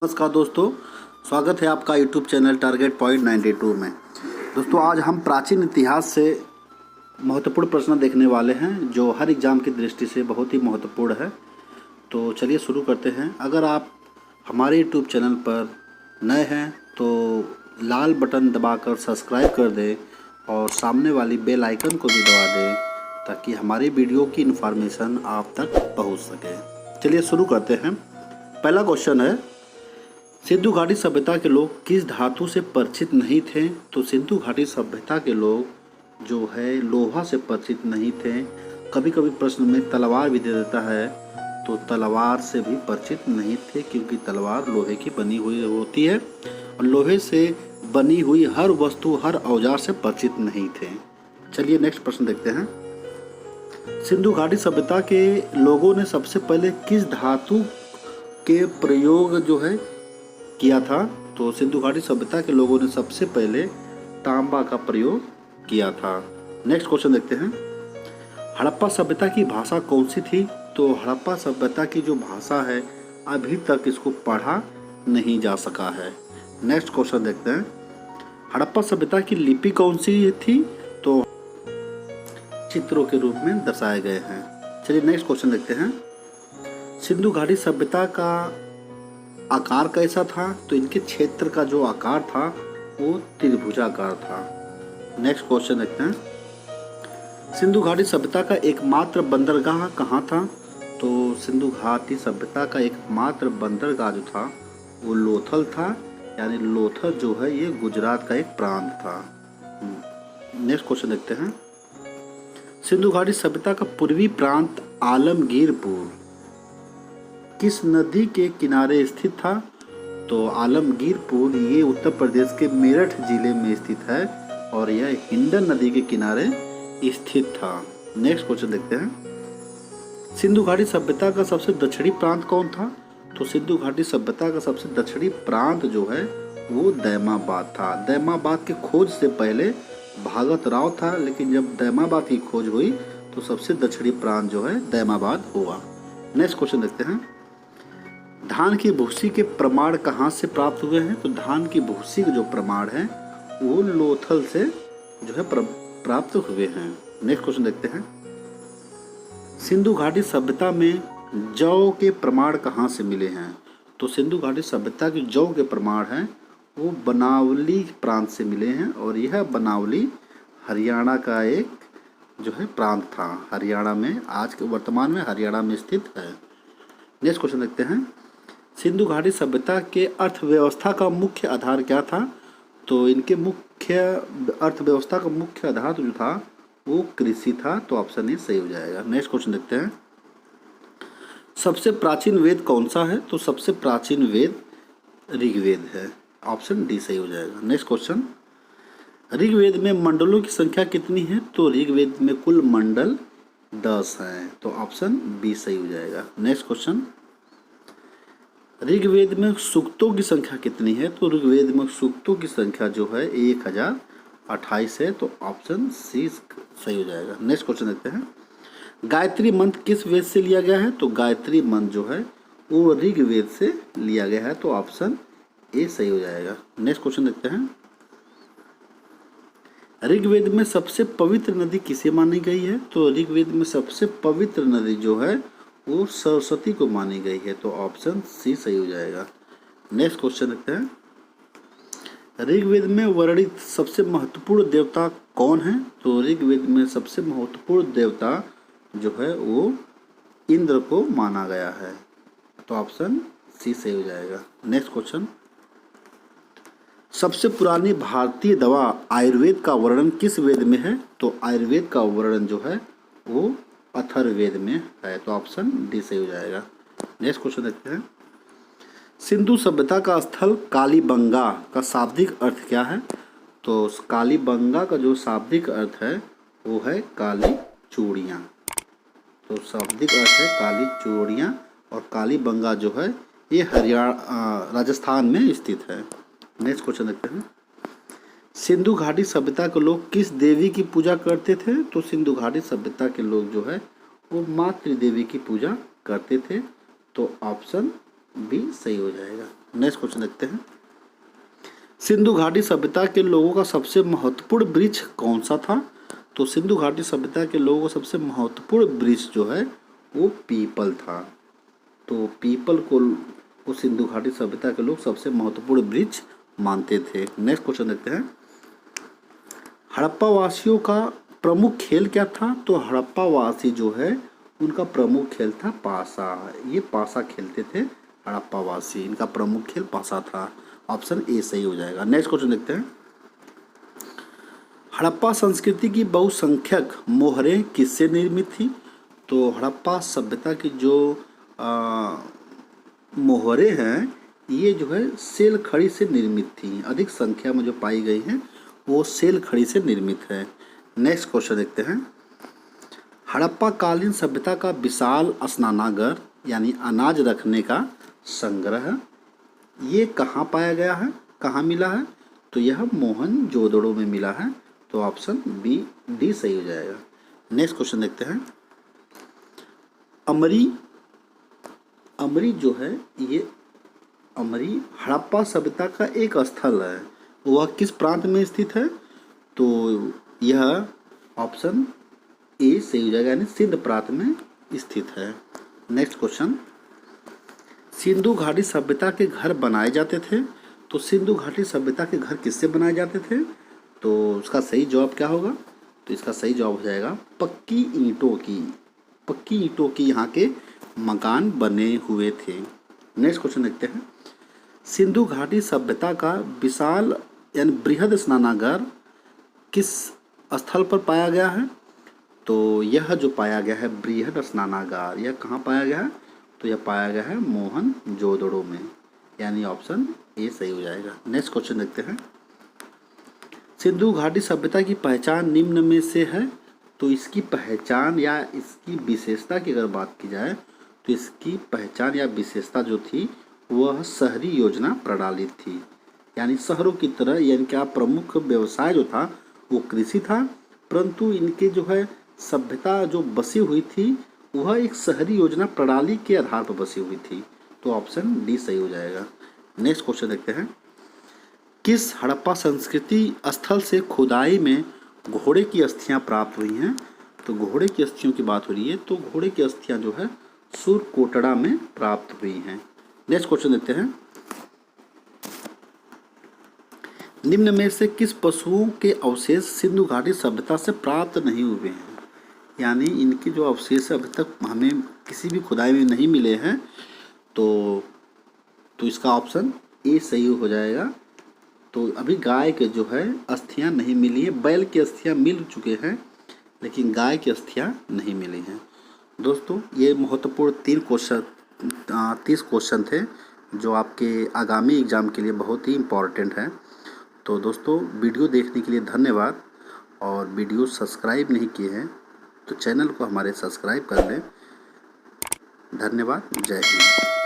नमस्कार दोस्तों, स्वागत है आपका यूट्यूब चैनल टारगेट पॉइंट 92 में। दोस्तों, आज हम प्राचीन इतिहास से महत्वपूर्ण प्रश्न देखने वाले हैं जो हर एग्ज़ाम की दृष्टि से बहुत ही महत्वपूर्ण है। तो चलिए शुरू करते हैं। अगर आप हमारे यूट्यूब चैनल पर नए हैं तो लाल बटन दबाकर सब्सक्राइब कर दें और सामने वाली बेल आइकन को भी दबा दें ताकि हमारी वीडियो की इन्फॉर्मेशन आप तक पहुंच सके। चलिए शुरू करते हैं। पहला क्वेश्चन है, सिंधु घाटी सभ्यता के लोग किस धातु से परिचित नहीं थे? तो सिंधु घाटी सभ्यता के लोग जो है लोहा से परिचित नहीं थे। कभी कभी प्रश्न में तलवार भी दे देता है, तो तलवार से भी परिचित नहीं थे क्योंकि तलवार लोहे की बनी हुई होती है और लोहे से बनी हुई हर वस्तु, हर औजार से परिचित नहीं थे। चलिए नेक्स्ट प्रश्न देखते हैं। सिंधु घाटी सभ्यता के लोगों ने सबसे पहले किस धातु के प्रयोग जो है किया था? तो सिंधु घाटी सभ्यता के लोगों ने सबसे पहले तांबा का प्रयोग किया था। नेक्स्ट क्वेश्चन देखते हैं। हड़प्पा सभ्यता की भाषा कौन सी थी? तो हड़प्पा सभ्यता की जो भाषा है अभी तक इसको पढ़ा नहीं जा सका है। नेक्स्ट क्वेश्चन देखते हैं। हड़प्पा सभ्यता की लिपि कौन सी थी? तो चित्रों के रूप में दर्शाए गए हैं। चलिए नेक्स्ट क्वेश्चन देखते हैं। सिंधु घाटी सभ्यता का आकार कैसा था? तो इनके क्षेत्र का जो आकार था वो त्रिभुजाकार था। नेक्स्ट क्वेश्चन देखते हैं। सिंधु घाटी सभ्यता का एकमात्र बंदरगाह कहाँ था? तो सिंधु घाटी सभ्यता का एकमात्र बंदरगाह जो था वो लोथल था, यानी लोथल जो है ये गुजरात का एक प्रांत था। नेक्स्ट क्वेश्चन देखते हैं। सिंधु घाटी सभ्यता का पूर्वी प्रांत आलमगीरपुर किस नदी के किनारे स्थित था? तो आलमगीरपुर ये उत्तर प्रदेश के मेरठ जिले में स्थित है और यह हिंडन नदी के किनारे स्थित था। नेक्स्ट क्वेश्चन देखते हैं। सिंधु घाटी सभ्यता का सबसे दक्षिणी प्रांत कौन था? तो सिंधु घाटी सभ्यता का सबसे दक्षिणी प्रांत जो है वो दैमाबाद था। दैमाबाद की खोज से पहले भागत राव था, लेकिन जब दैमाबाद की खोज हुई तो सबसे दक्षिणी प्रांत जो है दैमाबाद हुआ। नेक्स्ट क्वेश्चन देखते हैं। धान की भूसी के प्रमाण कहाँ से प्राप्त हुए हैं? तो धान की भूसी के जो प्रमाण है वो लोथल से जो है प्राप्त हुए हैं। नेक्स्ट क्वेश्चन देखते हैं। सिंधु घाटी सभ्यता में जौ के प्रमाण कहाँ से मिले हैं? तो सिंधु घाटी सभ्यता की जौ के प्रमाण हैं वो बनावली प्रांत से मिले हैं और यह बनावली हरियाणा का एक जो है प्रांत था। हरियाणा में, आज के वर्तमान में हरियाणा में स्थित है। नेक्स्ट क्वेश्चन देखते हैं। सिंधु घाटी सभ्यता के अर्थव्यवस्था का मुख्य आधार क्या था? तो इनके मुख्य अर्थव्यवस्था का मुख्य आधार जो था वो कृषि था। तो ऑप्शन ए सही हो जाएगा। नेक्स्ट क्वेश्चन देखते हैं। सबसे प्राचीन वेद कौन सा है? तो सबसे प्राचीन वेद ऋग्वेद है। ऑप्शन डी सही हो जाएगा। Next question. ऋग्वेद में मंडलों की संख्या कितनी है? तो ऋग्वेद में कुल मंडल 10 हैं। तो ऑप्शन बी सही हो जाएगा। Next question. ऋग्वेद में सूक्तों की संख्या कितनी है? तो ऋग्वेद में सूक्तों की संख्या जो है 1028 है। तो ऑप्शन सी सही हो जाएगा। नेक्स्ट क्वेश्चन देखते हैं। गायत्री मंत्र किस वेद से लिया गया है? तो गायत्री मंत्र जो है वो ऋग्वेद से लिया गया है। तो ऑप्शन ए सही हो जाएगा। नेक्स्ट क्वेश्चन देखते हैं। ऋग्वेद में सबसे पवित्र नदी किसे मानी गई है? तो ऋग्वेद में सबसे पवित्र नदी जो है वो सरस्वती को मानी गई है। तो ऑप्शन सी सही हो जाएगा। नेक्स्ट क्वेश्चन देखते हैं। ऋग्वेद में वर्णित सबसे महत्वपूर्ण देवता कौन है? तो ऋग्वेद में सबसे महत्वपूर्ण देवता जो है वो इंद्र को माना गया है। तो ऑप्शन सी सही हो जाएगा। Next question. सबसे पुरानी भारतीय दवा आयुर्वेद का वर्णन किस वेद में है? तो आयुर्वेद का वर्णन जो है वो अथर्ववेद में है। तो ऑप्शन डी सही हो जाएगा। नेक्स्ट क्वेश्चन देखते हैं। सिंधु सभ्यता का स्थल कालीबंगा का शाब्दिक अर्थ क्या है? तो कालीबंगा का जो शाब्दिक अर्थ है वो है काली चूड़ियाँ। तो शाब्दिक अर्थ है काली चूड़ियाँ और कालीबंगा जो है ये हरियाणा राजस्थान में स्थित है। नेक्स्ट क्वेश्चन देखते हैं। सिंधु घाटी सभ्यता के लोग किस देवी की पूजा करते थे? तो सिंधु घाटी सभ्यता के लोग जो है वो मातृ देवी की पूजा करते थे। तो ऑप्शन बी सही हो जाएगा। नेक्स्ट क्वेश्चन देखते हैं। सिंधु घाटी सभ्यता के लोगों का सबसे महत्वपूर्ण वृक्ष कौन सा था? तो सिंधु घाटी सभ्यता के लोगों का सबसे महत्वपूर्ण वृक्ष जो है वो पीपल था। तो पीपल को वो सिंधु घाटी सभ्यता के लोग सबसे महत्वपूर्ण वृक्ष मानते थे। नेक्स्ट क्वेश्चन देखते हैं। हड़प्पा वासियों का प्रमुख खेल क्या था? तो हड़प्पा वासी जो है उनका प्रमुख खेल था पासा। ये पासा खेलते थे हड़प्पा वासी, इनका प्रमुख खेल पासा था। ऑप्शन ए सही हो जाएगा। नेक्स्ट क्वेश्चन देखते हैं। हड़प्पा संस्कृति की बहुसंख्यक मोहरें किससे निर्मित थी? तो हड़प्पा सभ्यता की जो मोहरें हैं ये जो है सेल खड़ी से निर्मित थी। अधिक संख्या में जो पाई गई हैं वो सेल खड़ी से निर्मित है। नेक्स्ट क्वेश्चन देखते हैं। हड़प्पा कालीन सभ्यता का विशाल स्नानागार यानी अनाज रखने का संग्रह ये कहाँ पाया गया है, कहाँ मिला है? तो यह मोहनजोदड़ो में मिला है। तो ऑप्शन बी डी सही हो जाएगा। नेक्स्ट क्वेश्चन देखते हैं। अमरी जो है ये अमरी हड़प्पा सभ्यता का एक स्थल है। वह किस प्रांत में स्थित है? तो यह ऑप्शन ए सही हो जाएगा, यानी सिंध प्रांत में स्थित है। Next question. सिंधु घाटी सभ्यता के घर बनाए जाते थे। तो सिंधु घाटी सभ्यता के घर किससे बनाए जाते थे? तो उसका सही जवाब क्या होगा? तो इसका सही जवाब हो जाएगा पक्की ईंटों की यहाँ के मकान बने हुए थे। नेक्स्ट क्वेश्चन देखते हैं। सिंधु घाटी सभ्यता का विशाल यानी बृहद स्नानागार किस स्थल पर पाया गया है? तो यह जो पाया गया है बृहद स्नानागार, यह कहाँ पाया गया है? तो यह पाया गया है मोहनजोदड़ो में, यानी ऑप्शन ए सही हो जाएगा। नेक्स्ट क्वेश्चन देखते हैं। सिंधु घाटी सभ्यता की पहचान निम्न में से है। तो इसकी पहचान या इसकी विशेषता की अगर बात की जाए तो इसकी पहचान या विशेषता जो थी वह शहरी योजना प्रणाली थी। यानी शहरों की तरह इनका प्रमुख व्यवसाय जो था वो कृषि था, परंतु इनके जो है सभ्यता जो बसी हुई थी वह एक शहरी योजना प्रणाली के आधार पर बसी हुई थी। तो ऑप्शन डी सही हो जाएगा। नेक्स्ट क्वेश्चन देखते हैं। किस हड़प्पा संस्कृति स्थल से खुदाई में घोड़े की अस्थियां प्राप्त हुई हैं? तो घोड़े की अस्थियों की बात हो रही है, तो घोड़े की अस्थियां जो है सुरकोटड़ा में प्राप्त हुई हैं। नेक्स्ट क्वेश्चन देखते हैं। निम्न में से किस पशुओं के अवशेष सिंधु घाटी सभ्यता से प्राप्त नहीं हुए हैं? यानी इनके जो अवशेष अभी तक हमें किसी भी खुदाई में नहीं मिले हैं। तो इसका ऑप्शन ए सही हो जाएगा। तो अभी गाय के जो है अस्थियां नहीं मिली है। बैल की अस्थियां मिल चुके हैं लेकिन गाय की अस्थियां नहीं मिली हैं। दोस्तों ये महत्वपूर्ण 30 क्वेश्चन थे जो आपके आगामी एग्ज़ाम के लिए बहुत ही इम्पॉर्टेंट हैं। तो दोस्तों वीडियो देखने के लिए धन्यवाद। और वीडियो सब्सक्राइब नहीं किए हैं तो चैनल को हमारे सब्सक्राइब कर लें। धन्यवाद। जय हिंद।